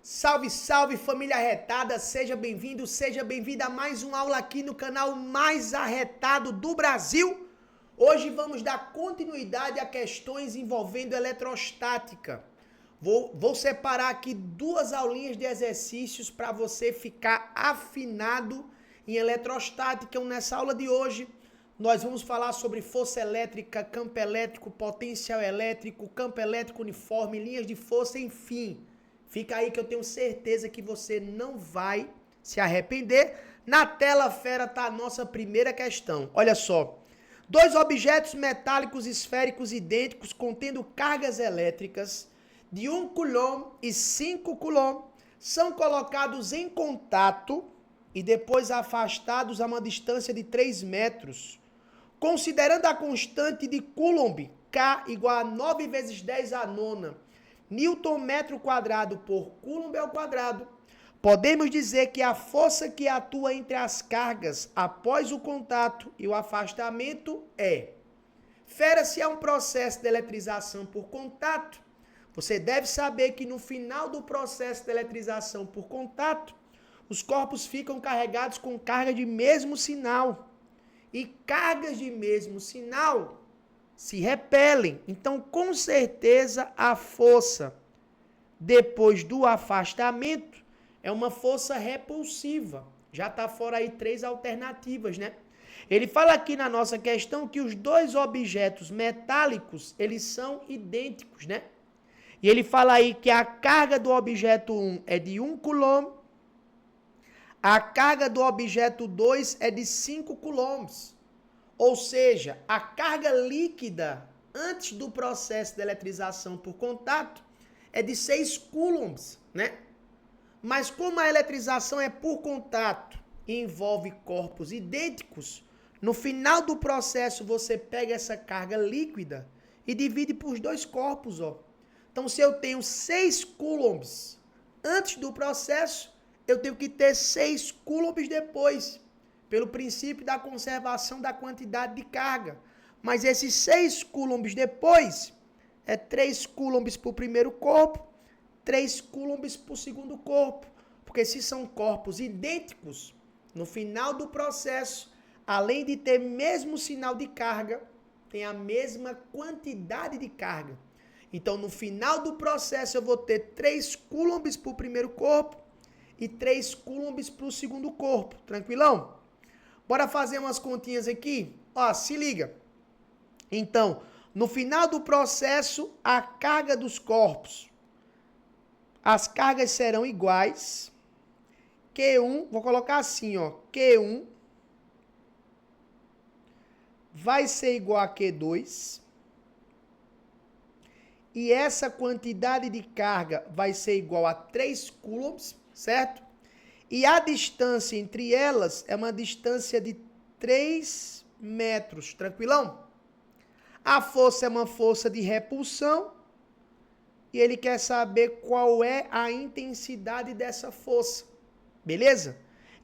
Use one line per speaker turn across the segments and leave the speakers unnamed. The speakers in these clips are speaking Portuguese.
Salve, salve família arretada, seja bem-vindo, seja bem-vinda a mais uma aula aqui no canal mais arretado do Brasil. Hoje vamos dar continuidade a questões envolvendo eletrostática. Vou separar aqui duas aulinhas de exercícios para você ficar afinado em eletrostática. Nessa aula de hoje, nós vamos falar sobre força elétrica, campo elétrico, potencial elétrico, campo elétrico uniforme, linhas de força, enfim. Fica aí que eu tenho certeza que você não vai se arrepender. Na tela fera está a nossa primeira questão. Olha só. Dois objetos metálicos esféricos idênticos contendo cargas elétricas de 1 coulomb e 5 coulomb são colocados em contato e depois afastados a uma distância de 3 metros. Considerando a constante de Coulomb, K igual a 9 vezes 10 à nona, Newton metro quadrado por Coulomb ao quadrado, podemos dizer que a força que atua entre as cargas após o contato e o afastamento é. Fera, se é um processo de eletrização por contato, você deve saber que no final do processo de eletrização por contato, os corpos ficam carregados com carga de mesmo sinal. E cargas de mesmo sinal se repelem. Então, com certeza, a força depois do afastamento é uma força repulsiva. Já está fora aí 3 alternativas, né? Ele fala aqui na nossa questão que os dois objetos metálicos, eles são idênticos, né? E ele fala aí que a carga do objeto 1 é de 1 coulomb, a carga do objeto 2 é de 5 coulombs. Ou seja, a carga líquida antes do processo de eletrização por contato é de 6 coulombs, né? Mas como a eletrização é por contato e envolve corpos idênticos, no final do processo você pega essa carga líquida e divide por os dois corpos, ó. Então, se eu tenho 6 coulombs antes do processo, eu tenho que ter 6 coulombs depois, pelo princípio da conservação da quantidade de carga. Mas esses 6 coulombs depois, é 3 coulombs para o primeiro corpo, 3 coulombs para o segundo corpo. Porque se são corpos idênticos, no final do processo, além de ter mesmo sinal de carga, tem a mesma quantidade de carga. Então, no final do processo, eu vou ter 3 coulombs para o primeiro corpo e 3 coulombs para o segundo corpo. Tranquilão? Bora fazer umas continhas aqui? Ó, se liga. Então, no final do processo, a carga dos corpos. As cargas serão iguais. Q1, vou colocar assim, ó. Q1 vai ser igual a Q2. E essa quantidade de carga vai ser igual a 3 coulombs, certo? E a distância entre elas é uma distância de 3 metros, tranquilão? A força é uma força de repulsão e ele quer saber qual é a intensidade dessa força, beleza?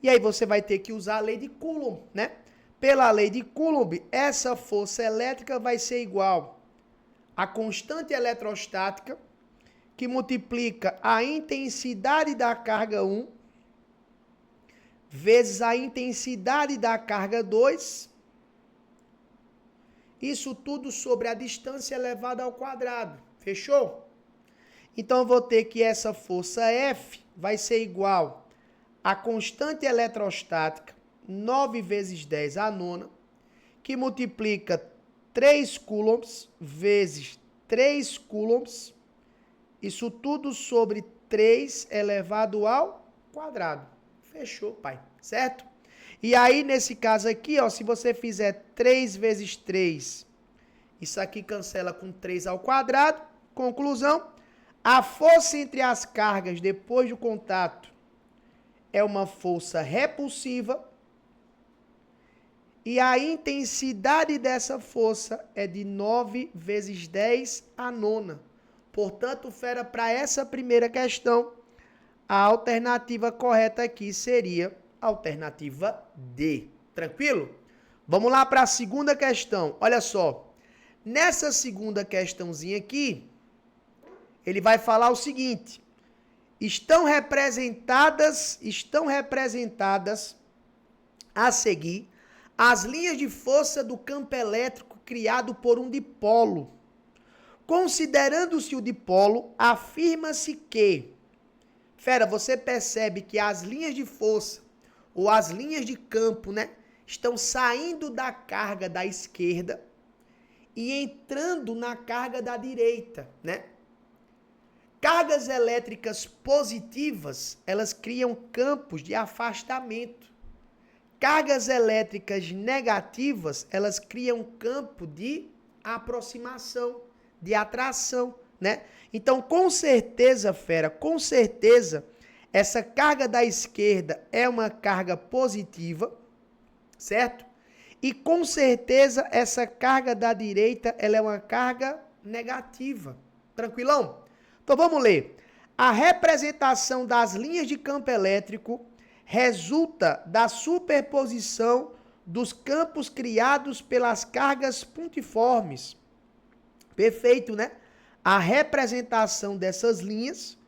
E aí você vai ter que usar a lei de Coulomb, né? Pela lei de Coulomb, essa força elétrica vai ser igual a constante eletrostática, que multiplica a intensidade da carga 1, vezes a intensidade da carga 2, isso tudo sobre a distância elevada ao quadrado, fechou? Então eu vou ter que essa força F vai ser igual a constante eletrostática, 9 vezes 10 à nona, que multiplica 3 coulombs vezes 3 coulombs, isso tudo sobre 3 elevado ao quadrado. Fechou, pai, certo? E aí, nesse caso aqui, ó, se você fizer 3 vezes 3, isso aqui cancela com 3 ao quadrado. Conclusão, a força entre as cargas depois do contato é uma força repulsiva e a intensidade dessa força é de 9 vezes 10 à nona. Portanto, fera, para essa primeira questão, a alternativa correta aqui seria a alternativa D. Tranquilo? Vamos lá para a segunda questão. Olha só. Nessa segunda questãozinha aqui, ele vai falar o seguinte. estão representadas a seguir as linhas de força do campo elétrico criado por um dipolo. Considerando-se o dipolo, afirma-se que, você percebe que as linhas de força ou as linhas de campo, né, estão saindo da carga da esquerda e entrando na carga da direita, né? Cargas elétricas positivas, elas criam campos de afastamento. Cargas elétricas negativas, elas criam campo de aproximação, de atração, né? Então, com certeza, essa carga da esquerda é uma carga positiva, certo? E com certeza, essa carga da direita, ela é uma carga negativa. Tranquilão? Então, vamos ler. A representação das linhas de campo elétrico resulta da superposição dos campos criados pelas cargas pontiformes. Perfeito, né? A representação dessas linhas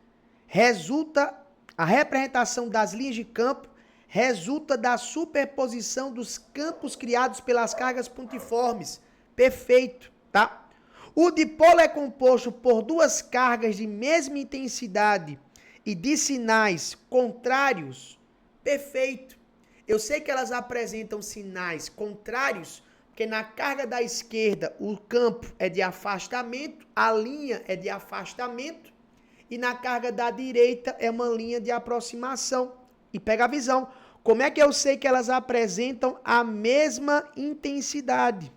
a representação das linhas de campo resulta da superposição dos campos criados pelas cargas pontiformes. Perfeito, tá? O dipolo é composto por duas cargas de mesma intensidade e de sinais contrários. Perfeito. Eu sei que elas apresentam sinais contrários, porque na carga da esquerda o campo é de afastamento, a linha é de afastamento, e na carga da direita é uma linha de aproximação. E pega a visão. Como é que eu sei que elas apresentam a mesma intensidade?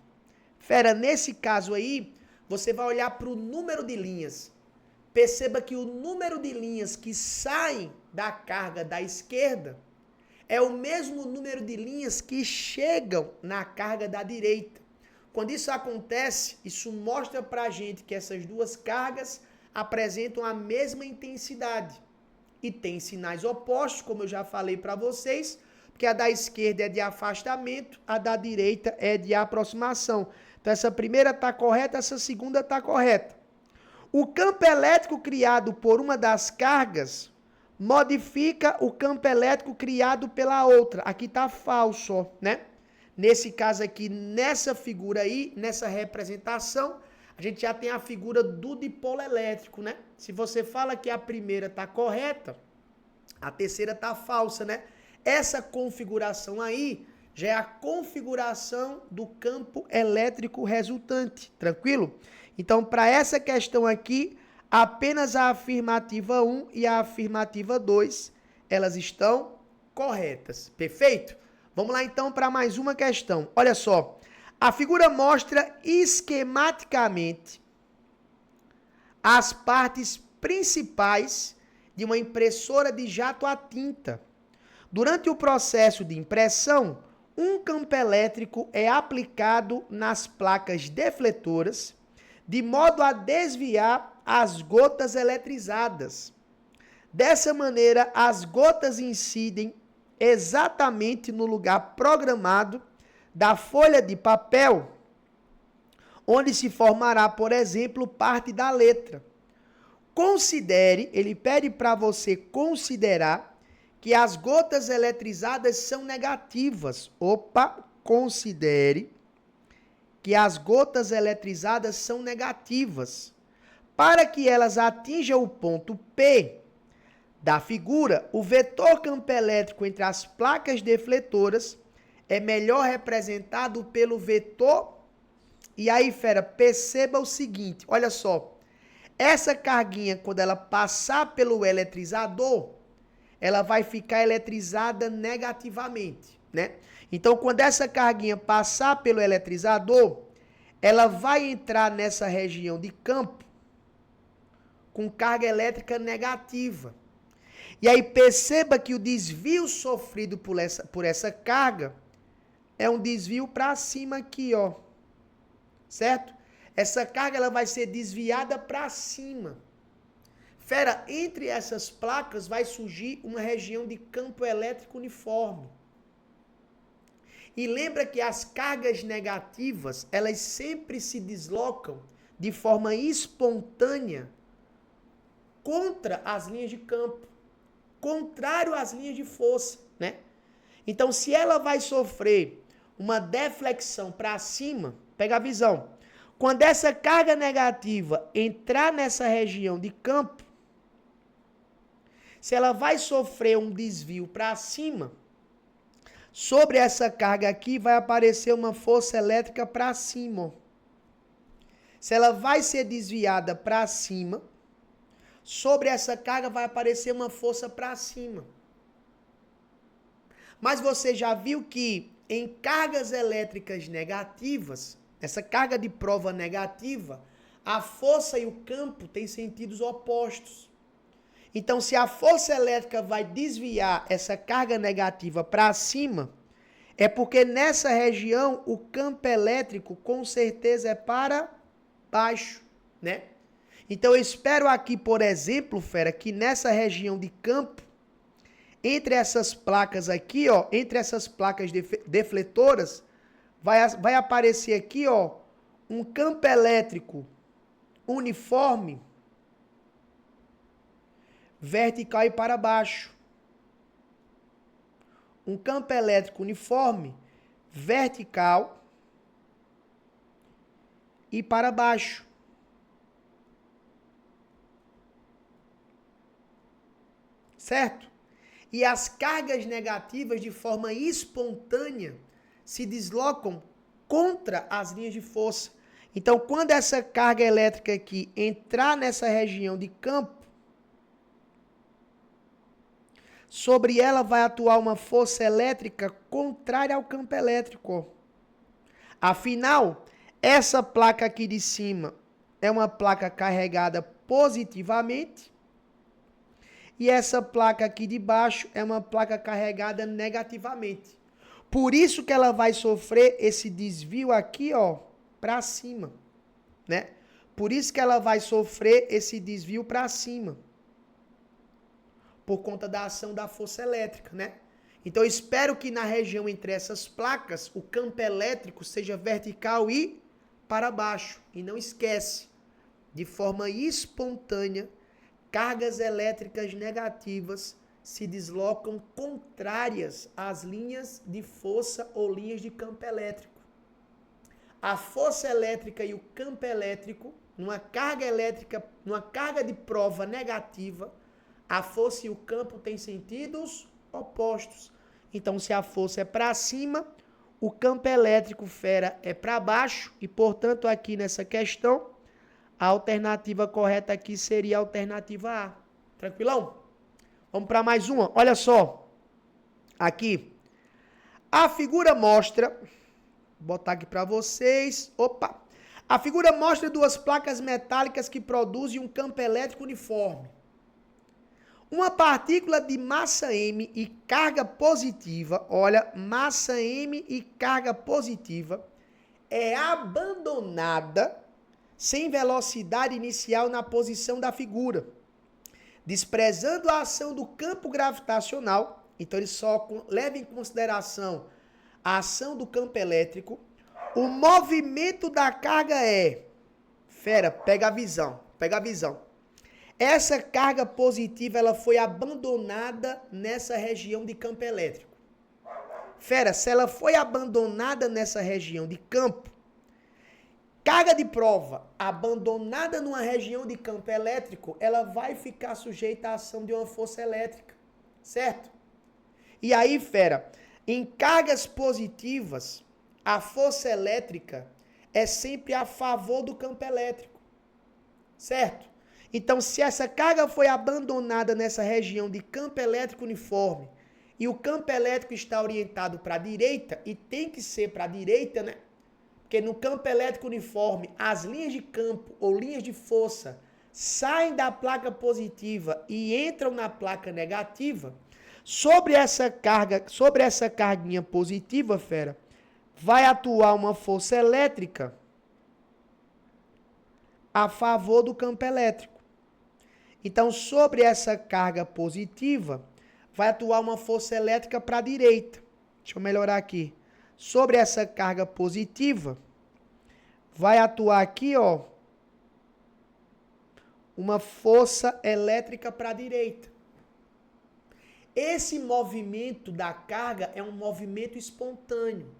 Nesse caso aí, você vai olhar para o número de linhas. Perceba que o número de linhas que saem da carga da esquerda é o mesmo número de linhas que chegam na carga da direita. Quando isso acontece, isso mostra para a gente que essas duas cargas apresentam a mesma intensidade. E tem sinais opostos, como eu já falei para vocês, porque a da esquerda é de afastamento, a da direita é de aproximação. Então, essa primeira está correta, essa segunda está correta. O campo elétrico criado por uma das cargas modifica o campo elétrico criado pela outra. Aqui está falso, né? Nesse caso aqui, nessa figura aí, nessa representação, a gente já tem a figura do dipolo elétrico, né? Se você fala que a primeira está correta, a terceira está falsa, né? Essa configuração aí já é a configuração do campo elétrico resultante, tranquilo? Então, para essa questão aqui, apenas a afirmativa 1 e a afirmativa 2, elas estão corretas, perfeito? Vamos lá então para mais uma questão. Olha só, a figura mostra esquematicamente as partes principais de uma impressora de jato a tinta. Durante o processo de impressão, um campo elétrico é aplicado nas placas defletoras, de modo a desviar as gotas eletrizadas. Dessa maneira, as gotas incidem exatamente no lugar programado da folha de papel, onde se formará, por exemplo, parte da letra. Considere, ele pede para você considerar que as gotas eletrizadas são negativas. Considere que as gotas eletrizadas são negativas. Para que elas atinjam o ponto P da figura, o vetor campo elétrico entre as placas defletoras é melhor representado pelo vetor. E aí, perceba o seguinte, olha só. Essa carguinha, quando ela passar pelo eletrizador, ela vai ficar eletrizada negativamente, né? Então, quando essa carguinha passar pelo eletrizador, ela vai entrar nessa região de campo com carga elétrica negativa. E aí perceba que o desvio sofrido por essa carga é um desvio para cima aqui, ó. Certo? Essa carga ela vai ser desviada para cima. Entre essas placas vai surgir uma região de campo elétrico uniforme. E lembra que as cargas negativas, elas sempre se deslocam de forma espontânea contra as linhas de campo. contrário às linhas de força, né? Então, se ela vai sofrer uma deflexão para cima, pega a visão. Quando essa carga negativa entrar nessa região de campo, se ela vai sofrer um desvio para cima, sobre essa carga aqui vai aparecer uma força elétrica para cima. Se ela vai ser desviada para cima, sobre essa carga vai aparecer uma força para cima. Mas você já viu que em cargas elétricas negativas, essa carga de prova negativa, a força e o campo têm sentidos opostos. Então, se a força elétrica vai desviar essa carga negativa para cima, é porque nessa região o campo elétrico com certeza é para baixo, né? Então, eu espero aqui, por exemplo, fera, que nessa região de campo, entre essas placas aqui, ó, entre essas placas defletoras, vai aparecer aqui, ó, um campo elétrico uniforme, vertical e para baixo. Um campo elétrico uniforme, vertical e para baixo. Certo? E as cargas negativas, de forma espontânea, se deslocam contra as linhas de força. Então, quando essa carga elétrica aqui entrar nessa região de campo, sobre ela vai atuar uma força elétrica contrária ao campo elétrico. Afinal, essa placa aqui de cima é uma placa carregada positivamente e essa placa aqui de baixo é uma placa carregada negativamente. Por isso que ela vai sofrer esse desvio aqui, ó, para cima, né? Por isso que ela vai sofrer esse desvio para cima. Por conta da ação da força elétrica, né? Então, eu espero que na região entre essas placas, o campo elétrico seja vertical e para baixo. E não esquece, de forma espontânea, cargas elétricas negativas se deslocam contrárias às linhas de força ou linhas de campo elétrico. A força elétrica e o campo elétrico, numa carga de prova negativa, a força e o campo têm sentidos opostos. Então, se a força é para cima, o campo elétrico, fera, é para baixo. E, portanto, aqui nessa questão, a alternativa correta aqui seria a alternativa A. Tranquilão? Vamos para mais uma. Olha só. Aqui. A figura mostra... Vou botar aqui para vocês. Opa! A figura mostra duas placas metálicas que produzem um campo elétrico uniforme. Uma partícula de massa M e carga positiva, olha, massa M e carga positiva, é abandonada sem velocidade inicial na posição da figura, desprezando a ação do campo gravitacional. Então, ele só leva em consideração a ação do campo elétrico. O movimento da carga é... Fera, pega a visão, pega a visão. Essa carga positiva, ela foi abandonada nessa região de campo elétrico. Fera, se ela foi abandonada nessa região de campo, carga de prova abandonada numa região de campo elétrico, ela vai ficar sujeita à ação de uma força elétrica, certo? E aí, fera, em cargas positivas, a força elétrica é sempre a favor do campo elétrico, certo? Então, se essa carga foi abandonada nessa região de campo elétrico uniforme e o campo elétrico está orientado para a direita, e tem que ser para a direita, né? Porque no campo elétrico uniforme, as linhas de campo ou linhas de força saem da placa positiva e entram na placa negativa. Sobre essa carguinha positiva, fera, vai atuar uma força elétrica a favor do campo elétrico. Então, sobre essa carga positiva, vai atuar uma força elétrica para a direita. Deixa eu melhorar aqui. Sobre essa carga positiva, vai atuar aqui, ó, uma força elétrica para a direita. Esse movimento da carga é um movimento espontâneo.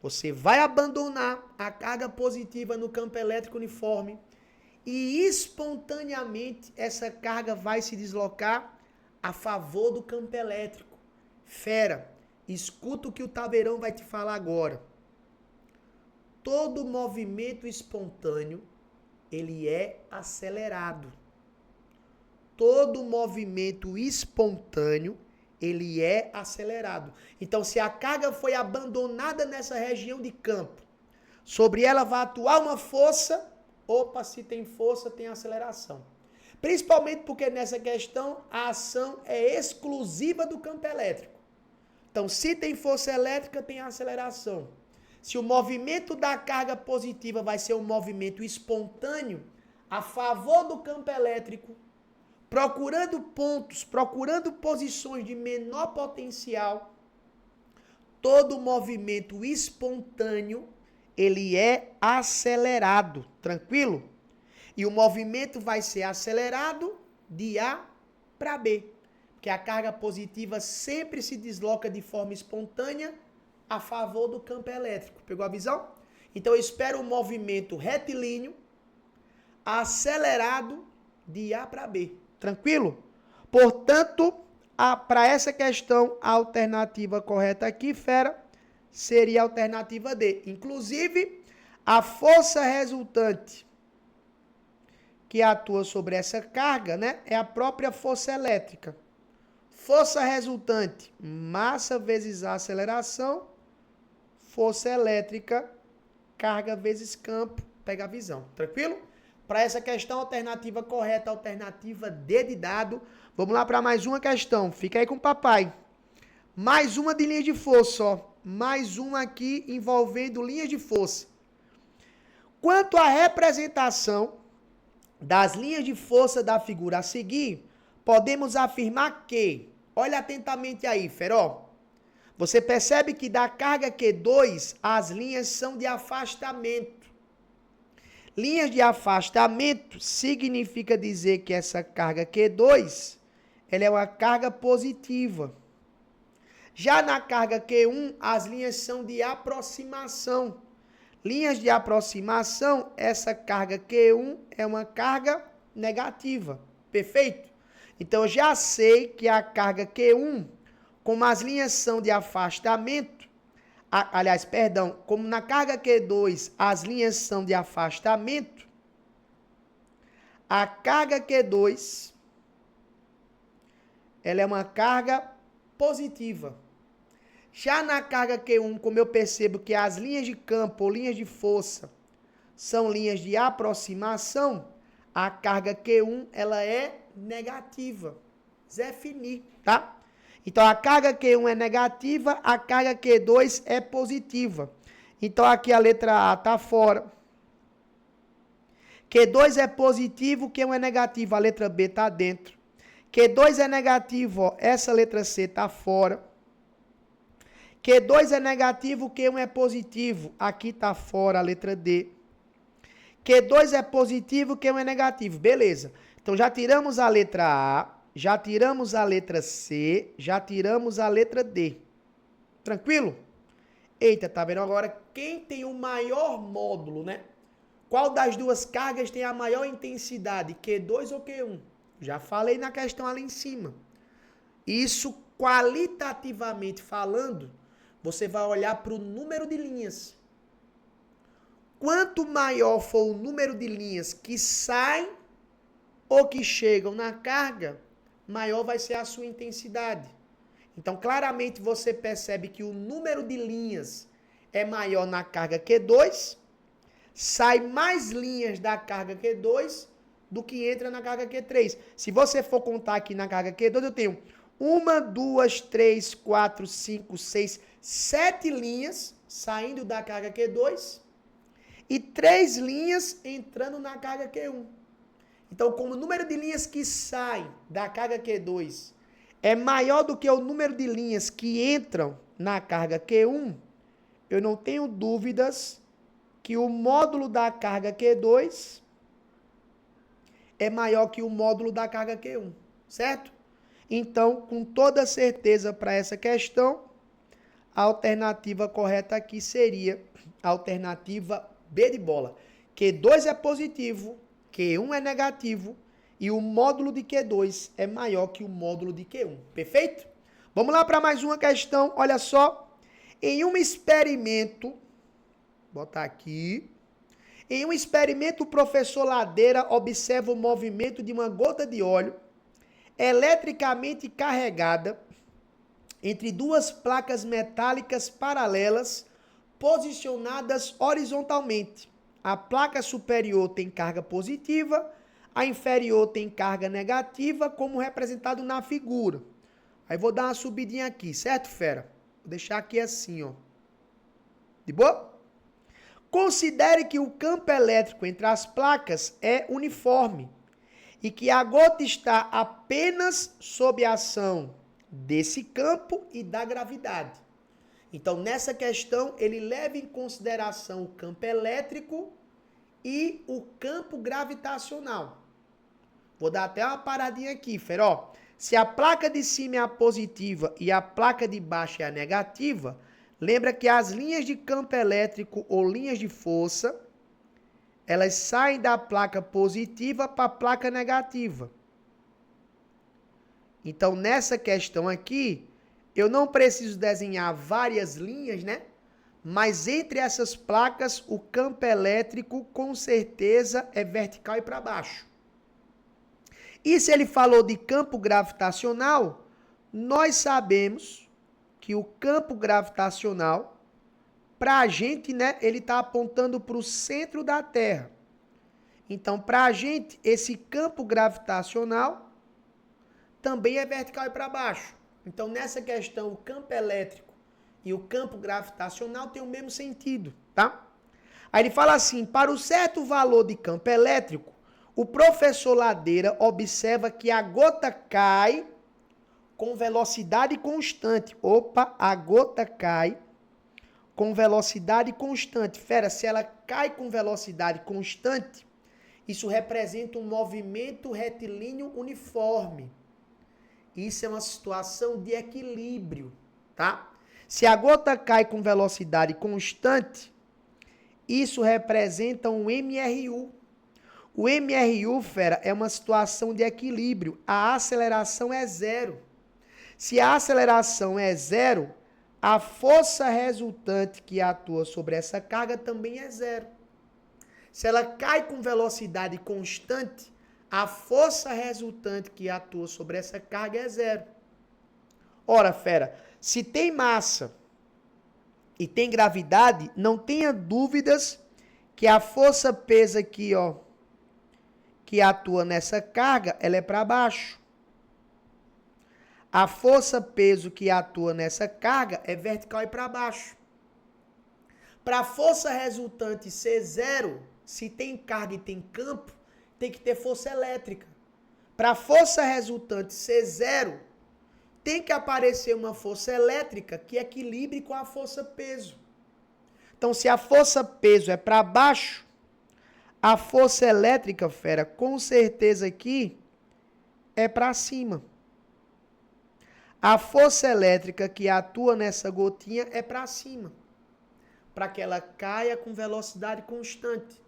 Você vai abandonar a carga positiva no campo elétrico uniforme e espontaneamente essa carga vai se deslocar a favor do campo elétrico. Fera, escuta o que o Taveirão vai te falar agora. Todo movimento espontâneo, ele é acelerado. Todo movimento espontâneo, ele é acelerado. Então, se a carga foi abandonada nessa região de campo, sobre ela vai atuar uma força. Opa, se tem força, tem aceleração. Principalmente porque nessa questão a ação é exclusiva do campo elétrico. Então, se tem força elétrica, tem aceleração. Se o movimento da carga positiva vai ser um movimento espontâneo, a favor do campo elétrico, procurando pontos, procurando posições de menor potencial, todo movimento espontâneo, ele é acelerado, tranquilo? E o movimento vai ser acelerado de A para B, porque a carga positiva sempre se desloca de forma espontânea a favor do campo elétrico. Pegou a visão? Então eu espero um movimento retilíneo acelerado de A para B. Tranquilo? Portanto, para essa questão, a alternativa correta aqui, fera, seria a alternativa D. Inclusive, a força resultante que atua sobre essa carga, né, é a própria força elétrica. Força resultante, massa vezes a aceleração, força elétrica, carga vezes campo, pega a visão. Tranquilo? Para essa questão, alternativa correta, alternativa D de dado. Vamos lá para mais uma questão. Fica aí com o papai. Mais uma de linha de força, ó. Mais uma aqui envolvendo linhas de força. Quanto à representação das linhas de força da figura a seguir, podemos afirmar que, olha atentamente aí, Feró, você percebe que da carga Q2, as linhas são de afastamento. Linhas de afastamento significa dizer que essa carga Q2, ela é uma carga positiva. Já na carga Q1, as linhas são de aproximação. Linhas de aproximação, essa carga Q1 é uma carga negativa. Perfeito? Então, eu já sei que a carga Q1, como as linhas são de afastamento, como na carga Q2 as linhas são de afastamento, a carga Q2, ela é uma carga positiva. Já na carga Q1, como eu percebo que as linhas de campo ou linhas de força são linhas de aproximação, a carga Q1 ela é negativa. Zé Fini, tá? Então a carga Q1 é negativa, a carga Q2 é positiva. Então aqui a letra A tá fora. Q2 é positivo, Q1 é negativo, a letra B tá dentro. Q2 é negativo, ó, essa letra C tá fora. Q2 é negativo, Q1 é positivo, aqui tá fora a letra D. Q2 é positivo, Q1 é negativo, beleza. Então já tiramos a letra A, já tiramos a letra C, já tiramos a letra D. Tranquilo? Eita, tá vendo agora quem tem o maior módulo, né? Qual das duas cargas tem a maior intensidade, Q2 ou Q1? Já falei na questão ali em cima. Isso, qualitativamente falando, você vai olhar para o número de linhas. Quanto maior for o número de linhas que saem ou que chegam na carga, maior vai ser a sua intensidade. Então, claramente, você percebe que o número de linhas é maior na carga Q2, sai mais linhas da carga Q2 do que entra na carga Q3. Se você for contar aqui na carga Q2, eu tenho 1, 2, 3, 4, 5, 6, 7 linhas saindo da carga Q2 e 3 linhas entrando na carga Q1. Então, como o número de linhas que saem da carga Q2 é maior do que o número de linhas que entram na carga Q1, eu não tenho dúvidas que o módulo da carga Q2 é maior que o módulo da carga Q1, certo? Então, com toda certeza para essa questão, a alternativa correta aqui seria a alternativa B de bola. Q2 é positivo, Q1 é negativo e o módulo de Q2 é maior que o módulo de Q1. Perfeito? Vamos lá para mais uma questão. Olha só. Em um experimento, botar aqui. Em um experimento, o professor Ladeira observa o movimento de uma gota de óleo eletricamente carregada entre duas placas metálicas paralelas posicionadas horizontalmente. A placa superior tem carga positiva, a inferior tem carga negativa, como representado na figura. Aí vou dar uma subidinha aqui, certo, fera? Vou deixar aqui assim, ó. De boa? Considere que o campo elétrico entre as placas é uniforme e que a gota está apenas sob a ação desse campo e da gravidade. Então, nessa questão, ele leva em consideração o campo elétrico e o campo gravitacional. Vou dar até uma paradinha aqui, fera, ó. Se a placa de cima é a positiva e a placa de baixo é a negativa, lembra que as linhas de campo elétrico ou linhas de força, elas saem da placa positiva para a placa negativa. Então, nessa questão aqui, eu não preciso desenhar várias linhas, né? Mas entre essas placas, o campo elétrico, com certeza, é vertical e para baixo. E se ele falou de campo gravitacional, nós sabemos que o campo gravitacional, para a gente, né, ele está apontando para o centro da Terra. Então, para a gente, esse campo gravitacional também é vertical e para baixo. Então, nessa questão, o campo elétrico e o campo gravitacional têm o mesmo sentido, tá? Aí ele fala assim, para o certo valor de campo elétrico, o professor Ladeira observa que a gota cai com velocidade constante. Opa, a gota cai com velocidade constante. Fera, se ela cai com velocidade constante, isso representa um movimento retilíneo uniforme. Isso é uma situação de equilíbrio, tá? Se a gota cai com velocidade constante, isso representa um MRU. O MRU, fera, é uma situação de equilíbrio. A aceleração é zero. Se a aceleração é zero, a força resultante que atua sobre essa carga também é zero. Se ela cai com velocidade constante, a força resultante que atua sobre essa carga é zero. Ora, fera, se tem massa e tem gravidade, não tenha dúvidas que a força peso aqui, ó, que atua nessa carga, ela é para baixo. A força peso que atua nessa carga é vertical e para baixo. Para a força resultante ser zero, se tem carga e tem campo, tem que ter força elétrica. Para a força resultante ser zero, tem que aparecer uma força elétrica que equilibre com a força peso. Então, se a força peso é para baixo, a força elétrica, fera, com certeza aqui é para cima. A força elétrica que atua nessa gotinha é para cima, para que ela caia com velocidade constante.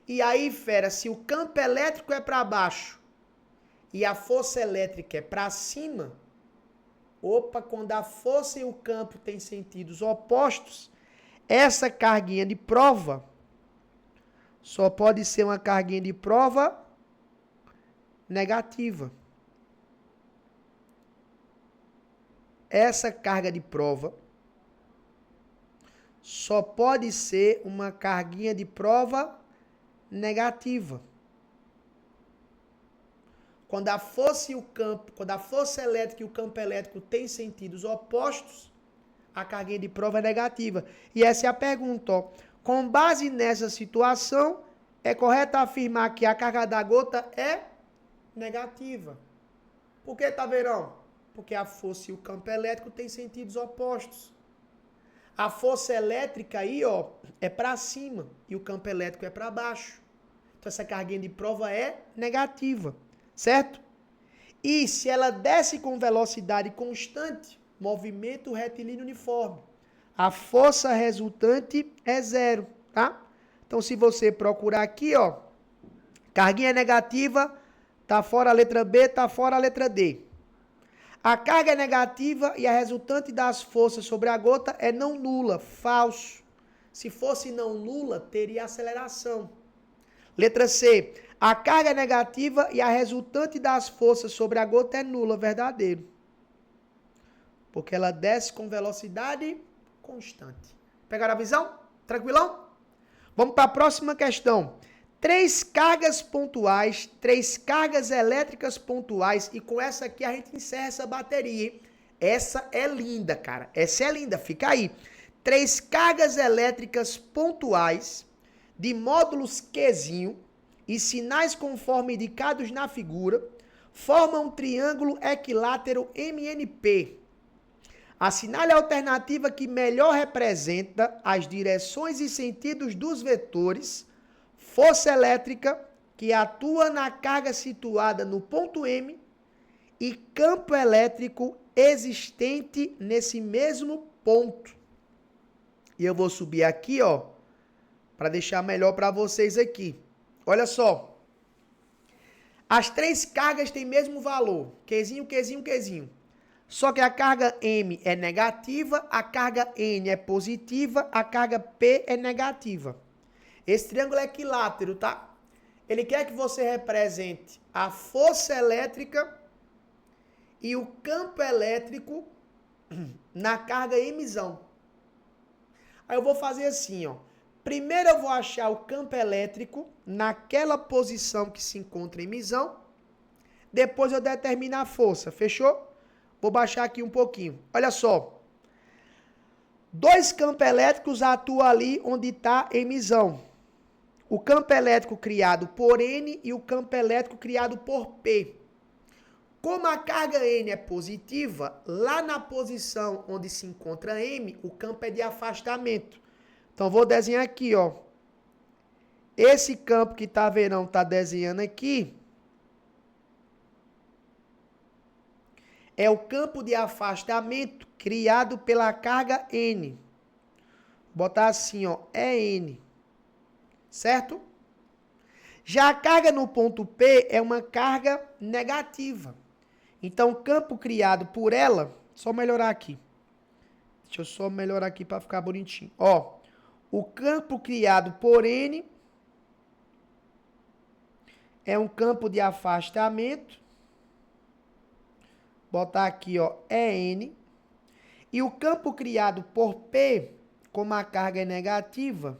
E aí, fera, se o campo elétrico é para baixo e a força elétrica é para cima, opa, quando a força e o campo têm sentidos opostos, essa carguinha de prova só pode ser uma carguinha de prova negativa. Essa carga de prova só pode ser uma carguinha de prova negativa. Quando a força e o campo, quando a força elétrica e o campo elétrico têm sentidos opostos, a carguinha de prova é negativa. E essa é a pergunta, ó. Com base nessa situação, é correto afirmar que a carga da gota é negativa. Por que, Taveirão? Porque a força e o campo elétrico têm sentidos opostos. A força elétrica aí, ó, é para cima e o campo elétrico é para baixo. Então essa carguinha de prova é negativa, certo? E se ela desce com velocidade constante, movimento retilíneo uniforme. A força resultante é zero, tá? Então, se você procurar aqui, ó, carguinha negativa, tá fora a letra B, tá fora a letra D. A carga é negativa e a resultante das forças sobre a gota é não nula, falso. Se fosse não nula, teria aceleração. Letra C. A carga é negativa e a resultante das forças sobre a gota é nula, verdadeiro. Porque ela desce com velocidade constante. Pegaram a visão? Tranquilão? Vamos para a próxima questão. 3 cargas pontuais, 3 cargas elétricas pontuais, e com essa aqui a gente encerra essa bateria, hein? Essa é linda, cara. Essa é linda, fica aí. 3 cargas elétricas pontuais de módulos Qzinho e sinais conforme indicados na figura formam um triângulo equilátero MNP. Assinale a alternativa que melhor representa as direções e sentidos dos vetores, força elétrica que atua na carga situada no ponto M e campo elétrico existente nesse mesmo ponto. E eu vou subir aqui, ó, para deixar melhor para vocês aqui. Olha só. As 3 cargas têm mesmo valor. Qzinho, Qzinho, Qzinho. Só que a carga M é negativa, a carga N é positiva, a carga P é negativa. Esse triângulo é equilátero, tá? Ele quer que você represente a força elétrica e o campo elétrico na carga Mzão. Aí eu vou fazer assim, ó. Primeiro eu vou achar o campo elétrico naquela posição que se encontra em Mzão. Depois eu determino a força, fechou? Vou baixar aqui um pouquinho. Olha só. 2 campos elétricos atuam ali onde está Mzão. O campo elétrico criado por N e o campo elétrico criado por P. Como a carga N é positiva, lá na posição onde se encontra M, o campo é de afastamento. Então, vou desenhar aqui, ó. Esse campo que tá verão tá desenhando aqui é o campo de afastamento criado pela carga N. Vou botar assim, ó, é N. Certo? Já a carga no ponto P é uma carga negativa. Então, o campo criado por ela, só melhorar aqui. Deixa eu só melhorar aqui para ficar bonitinho. Ó, o campo criado por N é um campo de afastamento. Botar aqui, ó, é N. E o campo criado por P, como a carga é negativa,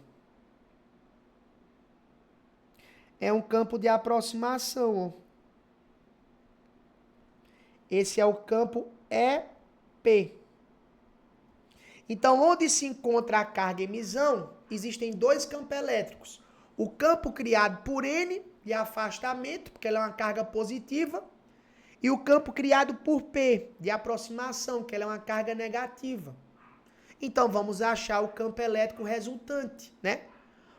é um campo de aproximação, ó. Esse é o campo EP. Então, onde se encontra a carga Mzão, existem 2 campos elétricos. O campo criado por N, de afastamento, porque ela é uma carga positiva, e o campo criado por P, de aproximação, que ela é uma carga negativa. Então, vamos achar o campo elétrico resultante, né?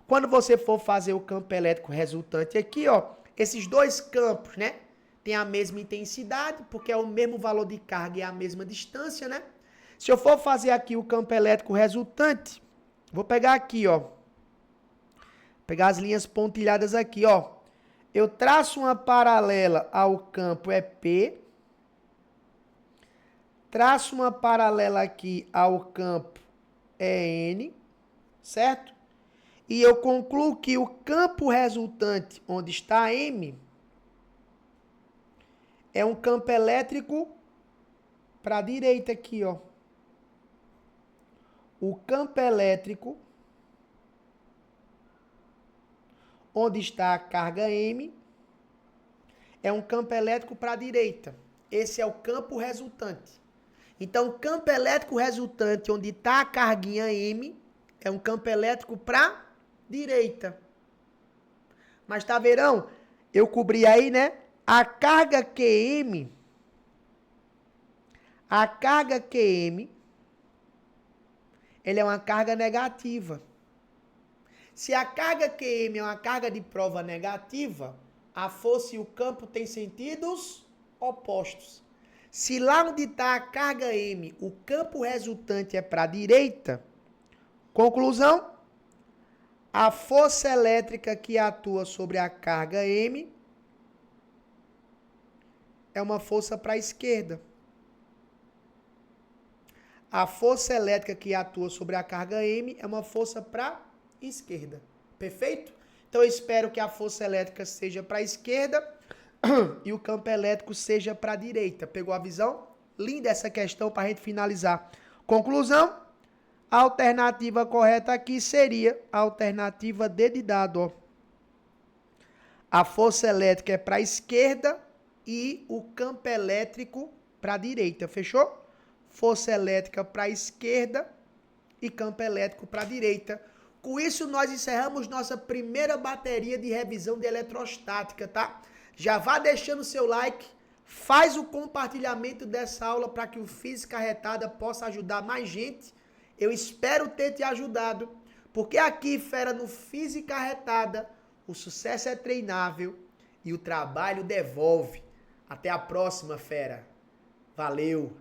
Quando você for fazer o campo elétrico resultante aqui, ó, esses 2 campos, né, tem a mesma intensidade, porque é o mesmo valor de carga e a mesma distância, né? Se eu for fazer aqui o campo elétrico resultante, vou pegar aqui, ó. Pegar as linhas pontilhadas aqui, ó. Eu traço uma paralela ao campo EP. Traço uma paralela aqui ao campo EN, certo? E eu concluo que o campo resultante, onde está M, é um campo elétrico para a direita aqui, ó. O campo elétrico, onde está a carga M, é um campo elétrico para a direita. Esse é o campo resultante. Então, o campo elétrico resultante, onde está a carguinha M, é um campo elétrico para a direita. Mas tá verão? Eu cobri aí, né? A carga QM, ela é uma carga negativa. Se a carga QM é uma carga de prova negativa, a força e o campo têm sentidos opostos. Se lá onde está a carga M, o campo resultante é para a direita, conclusão, a força elétrica que atua sobre a carga M é uma força para a esquerda. A força elétrica que atua sobre a carga M é uma força para a esquerda. Perfeito? Então eu espero que a força elétrica seja para a esquerda e o campo elétrico seja para a direita. Pegou a visão? Linda essa questão para a gente finalizar. Conclusão? A alternativa correta aqui seria a alternativa D de dado. Ó. A força elétrica é para a esquerda e o campo elétrico para a direita. Fechou? Força elétrica para a esquerda e campo elétrico para a direita. Com isso, nós encerramos nossa primeira bateria de revisão de eletrostática, tá? Já vá deixando seu like, faz o compartilhamento dessa aula para que o Física Arretada possa ajudar mais gente. Eu espero ter te ajudado, porque aqui, fera, no Física Arretada, o sucesso é treinável e o trabalho devolve. Até a próxima, fera. Valeu!